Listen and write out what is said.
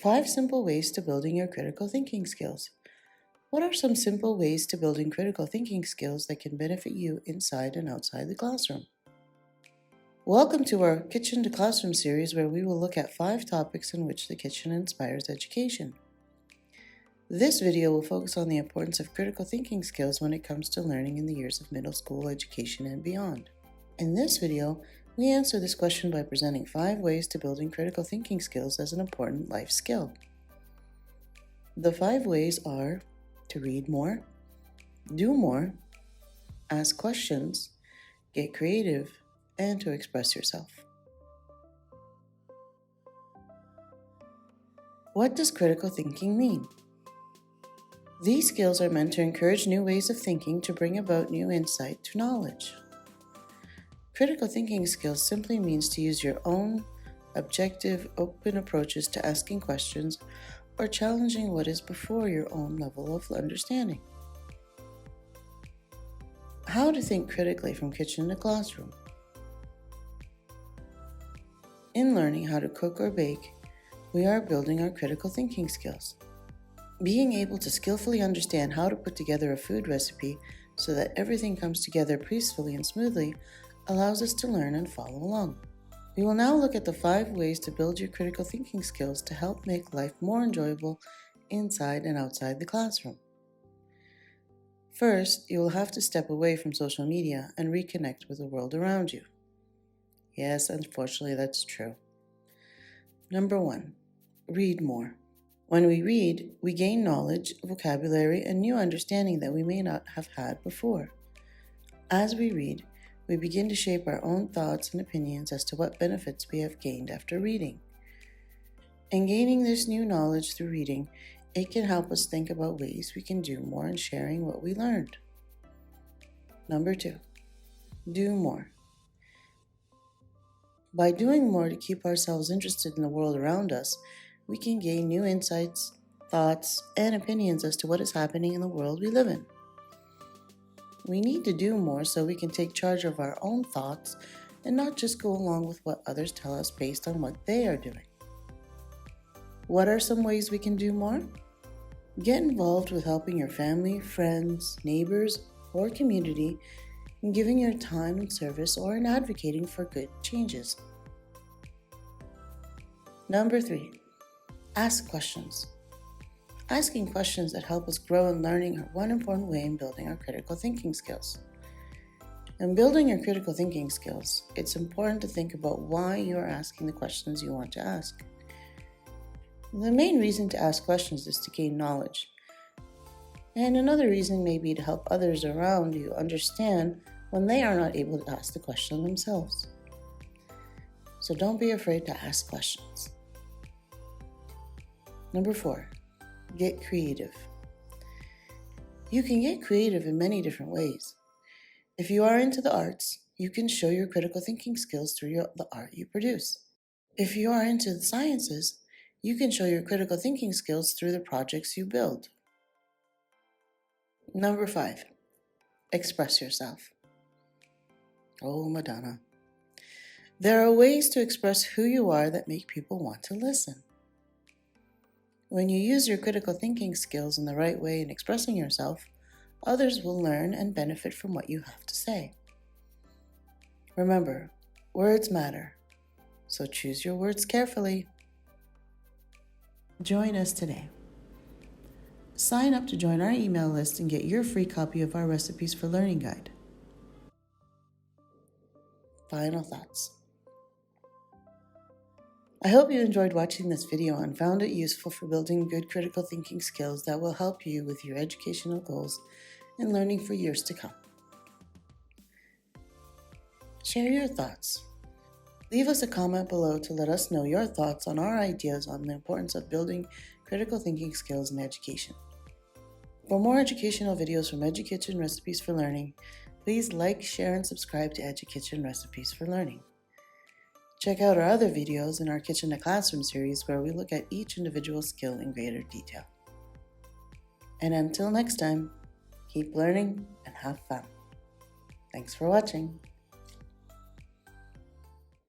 5 simple ways to building your critical thinking skills. What are some simple ways to building critical thinking skills that can benefit you inside and outside the classroom? Welcome to our Kitchen to Classroom series, where we will look at 5 topics in which the kitchen inspires education. This video will focus on the importance of critical thinking skills when it comes to learning in the years of middle school education and beyond. In this video, we answer this question by presenting 5 ways to building critical thinking skills as an important life skill. The 5 ways are to read more, do more, ask questions, get creative, and to express yourself. What does critical thinking mean? These skills are meant to encourage new ways of thinking to bring about new insight to knowledge. Critical thinking skills simply means to use your own objective, open approaches to asking questions or challenging what is before your own level of understanding. How to think critically from kitchen to classroom. In learning how to cook or bake, we are building our critical thinking skills. Being able to skillfully understand how to put together a food recipe so that everything comes together peacefully and smoothly allows us to learn and follow along. We will now look at the 5 ways to build your critical thinking skills to help make life more enjoyable inside and outside the classroom. First, you will have to step away from social media and reconnect with the world around you. Yes, unfortunately, that's true. Number 1, read more. When we read, we gain knowledge, vocabulary, and new understanding that we may not have had before. As we read, we begin to shape our own thoughts and opinions as to what benefits we have gained after reading. In gaining this new knowledge through reading, it can help us think about ways we can do more in sharing what we learned. Number 2, do more. By doing more to keep ourselves interested in the world around us, we can gain new insights, thoughts, and opinions as to what is happening in the world we live in. We need to do more so we can take charge of our own thoughts and not just go along with what others tell us based on what they are doing. What are some ways we can do more? Get involved with helping your family, friends, neighbors, or community in giving your time and service or in advocating for good changes. Number 3, ask questions. Asking questions that help us grow in learning are one important way in building our critical thinking skills. In building your critical thinking skills, it's important to think about why you are asking the questions you want to ask. The main reason to ask questions is to gain knowledge. And another reason may be to help others around you understand when they are not able to ask the question themselves. So don't be afraid to ask questions. Number 4, get creative. You can get creative in many different ways. If you are into the arts, you can show your critical thinking skills through the art you produce. If you are into the sciences, you can show your critical thinking skills through the projects you build. Number 5, express yourself. Oh, Madonna. There are ways to express who you are that make people want to listen. When you use your critical thinking skills in the right way in expressing yourself, others will learn and benefit from what you have to say. Remember, words matter, so choose your words carefully. Join us today. Sign up to join our email list and get your free copy of our Recipes for Learning guide. Final thoughts. I hope you enjoyed watching this video and found it useful for building good critical thinking skills that will help you with your educational goals and learning for years to come. Share your thoughts. Leave us a comment below to let us know your thoughts on our ideas on the importance of building critical thinking skills in education. For more educational videos from EduKitchen Recipes for Learning, please like, share, and subscribe to EduKitchen Recipes for Learning. Check out our other videos in our Kitchen to Classroom series, where we look at each individual skill in greater detail. And until next time, keep learning and have fun. Thanks for watching.